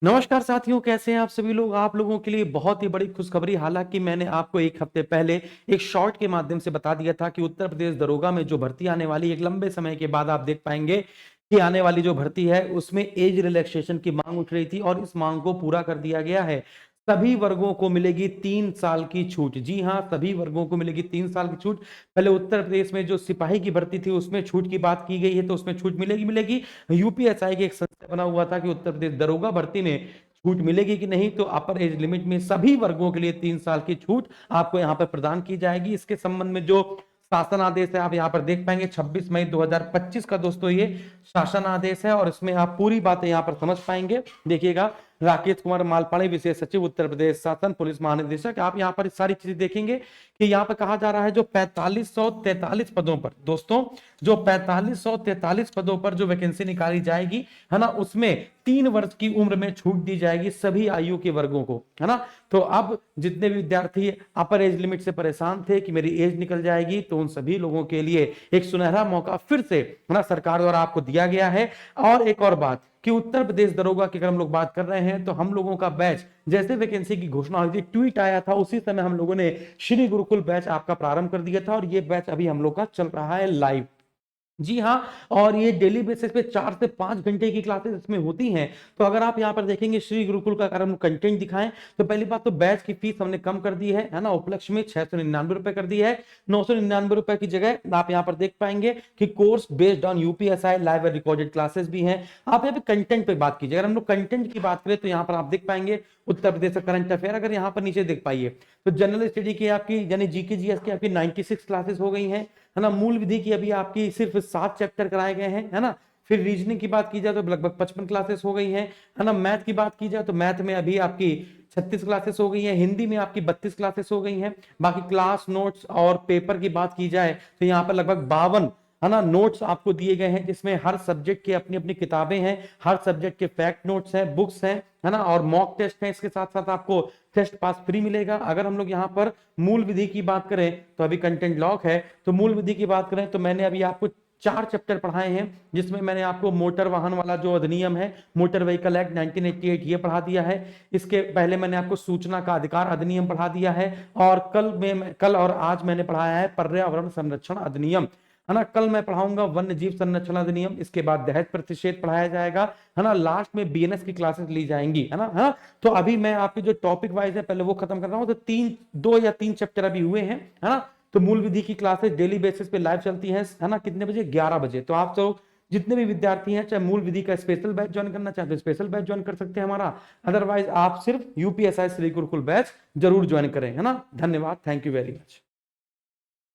नमस्कार साथियों, कैसे हैं आप सभी लोग। आप लोगों के लिए बहुत ही बड़ी खुशखबरी। हालांकि मैंने आपको एक हफ्ते पहले एक शॉर्ट के माध्यम से बता दिया था कि उत्तर प्रदेश दरोगा में जो भर्ती आने वाली एक लंबे समय के बाद आप देख पाएंगे कि आने वाली जो भर्ती है उसमें एज रिलैक्सेशन की मांग उठ रही थी और इस मांग को पूरा कर दिया गया है। सभी वर्गों को मिलेगी 3 साल की छूट। जी हां, सभी वर्गों को मिलेगी 3 साल की छूट। पहले उत्तर प्रदेश में जो सिपाही की भर्ती थी उसमें छूट की बात की गई है, तो उसमें छूट मिलेगी मिलेगी। यूपीएसआई के एक संशय बना हुआ था कि उत्तर प्रदेश दरोगा भर्ती में छूट मिलेगी कि नहीं, तो अपर एज लिमिट में सभी वर्गों के लिए 3 साल की छूट आपको यहां पर प्रदान की जाएगी। इसके संबंध में जो शासन आदेश है आप यहां पर देख पाएंगे 26 मई 2025 का दोस्तों ये शासन आदेश है और इसमें आप पूरी बातें यहां पर समझ पाएंगे। देखिएगा, राकेश कुमार मालपाणी, विशेष सचिव उत्तर प्रदेश शासन, पुलिस महानिदेशक, आप यहां पर सारी चीजें देखेंगे कि यहां पर कहा जा रहा है जो 4543 पदों पर दोस्तों, जो 4543 पदों पर जो वैकेंसी निकाली जाएगी है ना, उसमें 3 वर्ष की उम्र में छूट दी जाएगी सभी आयु के वर्गों को, है ना। तो अब जितने भी विद्यार्थी अपर एज लिमिट से परेशान थे कि मेरी एज निकल जाएगी, तो उन सभी लोगों के लिए एक सुनहरा मौका फिर से है ना सरकार द्वारा आपको दिया गया है। और एक और बात कि उत्तर प्रदेश दरोगा की अगर हम लोग बात कर रहे हैं तो हम लोगों का बैच जैसे वैकेंसी की घोषणा हुई थी, ट्वीट आया था, उसी समय हम लोगों ने श्री गुरुकुल बैच आपका प्रारंभ कर दिया था और ये बैच अभी हम लोग का चल रहा है लाइव। जी हाँ, और ये डेली बेसिस पे 4 से 5 घंटे की क्लासेस इसमें होती हैं। तो अगर आप यहाँ पर देखेंगे श्री गुरुकुल का अगर हम कंटेंट दिखाएं तो पहली बात तो बैच की फीस हमने कम कर दी है ना, उपलक्ष्य में 699 रुपए कर दी है। 999 रुपए की जगह आप यहाँ पर देख पाएंगे कि course based on UPSI live recorded classes भी हैं। आप यहाँ पे कंटेंट पे बात कीजिए, अगर हम लोग कंटेंट की बात करें तो यहाँ पर आप देख पाएंगे उत्तर प्रदेश का करंट अफेयर, अगर यहाँ पर नीचे देख पाइए तो जनरल स्टडी की आपकी यानी जीके जीएस की आपकी 96 क्लासेस हो गई हैं, है ना। मूल विधि की अभी आपकी सिर्फ 7 चैप्टर कराए गए हैं, है ना। फिर रीजनिंग की बात की जाए तो लगभग 55 क्लासेस हो गई हैं, है ना। मैथ की बात की जाए तो मैथ में अभी आपकी 36 क्लासेस हो गई हैं, हिंदी में आपकी 32 क्लासेस हो गई हैं। बाकी क्लास नोट्स और पेपर की बात की जाए तो यहाँ पर लगभग 52 है ना नोट्स आपको दिए गए हैं, जिसमें हर सब्जेक्ट की अपनी अपनी किताबें हैं, हर सब्जेक्ट के फैक्ट नोट्स हैं, बुक्स हैं, है ना, और मॉक टेस्ट है। इसके साथ साथ आपको टेस्ट पास फ्री मिलेगा। अगर हम लोग यहाँ पर मूल विधि की बात करें तो अभी कंटेंट लॉक है, तो मूल विधि की बात करें तो मैंने अभी आपको 4 चैप्टर पढ़ाए हैं, जिसमें मैंने आपको मोटर वाहन वाला जो अधिनियम है, मोटर व्हीकल एक्ट 1988, ये पढ़ा दिया है। इसके पहले मैंने आपको सूचना का अधिकार अधिनियम पढ़ा दिया है और कल और आज मैंने पढ़ाया है पर्यावरण संरक्षण अधिनियम, है ना। कल मैं पढ़ाऊंगा वन्य जीव संरक्षण अधिनियम, इसके बाद दहेज प्रतिषेध पढ़ाया जाएगा, है ना। लास्ट में बीएनएस की क्लासेस ली जाएंगी, है ना। हाँ, तो अभी मैं आपके जो टॉपिक वाइज है पहले वो खत्म कर रहा हूं। तो 2 या 3 चैप्टर अभी हुए हैं, है ना। तो मूल विधि की क्लासेस डेली बेसिस पे लाइव चलती है ना। कितने बजे? 11 बजे। तो आप तो जितने भी विद्यार्थी हैं, चाहे मूल विधि का स्पेशल बैच ज्वाइन करना चाहते हैं स्पेशल बैच ज्वाइन कर सकते हैं हमारा, अदरवाइज आप सिर्फ यूपीएसआई श्री गुरुकुल बैच जरूर ज्वाइन करें, है ना। धन्यवाद, थैंक यू वेरी मच।